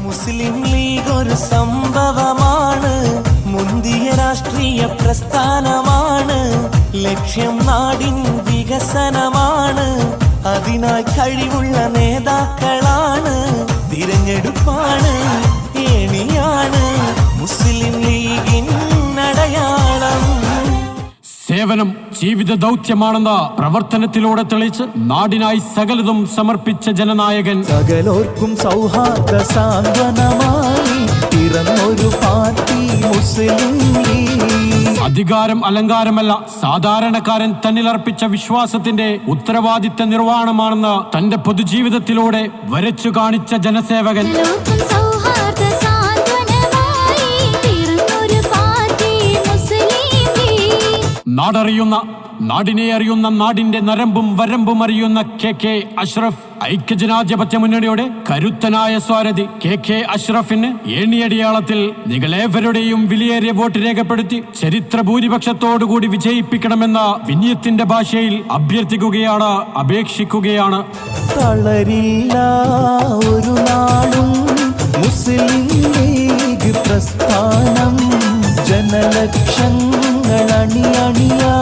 മുസ്ലിം league ഒരു സംഭവമാണ്, മുന്തിയ രാഷ്ട്രീയ പ്രസ്ഥാനമാണ്. ലക്ഷ്യം നാടിൻ വികസനമാണ്, അതിനായി കഴിവുള്ള നേതാക്കളാണ്. തിരഞ്ഞെടുപ്പാണ്, ഏണിയാണ് മുസ്ലിം ലീഗിൻ അടയാളം. സേവനം ജീവിത ദൗത്യമാണെന്ന പ്രവർത്തനത്തിലൂടെ തെളിയിച്ച് നാടിനായി സകലതും സമർപ്പിച്ച ജനനായകൻ. സകലോർക്കും സൗഹാർദ്ദ സാന്ത്വനമായി പിറന്നൊരു പാർട്ടി മുസ്ലിം ലീഗ്. അധികാരം അലങ്കാരമല്ല, സാധാരണക്കാരൻ തന്നിലർപ്പിച്ച വിശ്വാസത്തിന്റെ ഉത്തരവാദിത്ത നിർവ്വഹണമാണെന്ന് തന്റെ പൊതുജീവിതത്തിലൂടെ വരച്ചു കാണിച്ച ജനസേവകൻ. നാടറിയുന്ന, നാടിനെ അറിയുന്ന, നാടിന്റെ നരമ്പും വരമ്പും അറിയുന്ന KK അഷ്റഫ്. ഐക്യജനാധിപത്യ മുന്നണിയുടെ കരുത്തനായ സ്വാരഥി KK അഷ്റഫിന് ഏണിയടിയാളത്തിൽ നിങ്ങളേവരുടെയും വിലയേറിയ വോട്ട് രേഖപ്പെടുത്തി ചരിത്ര ഭൂരിപക്ഷത്തോടുകൂടി വിജയിപ്പിക്കണമെന്ന വിനയത്തിന്റെ ഭാഷയിൽ അഭ്യർത്ഥിക്കുകയാണ്, അപേക്ഷിക്കുകയാണ്. തളരില്ല ഒരു നാളും മുസ്ലിം ലീഗ് പ്രസ്ഥാനം, ജനലക്ഷങ്ങൾ അണിയണിയാ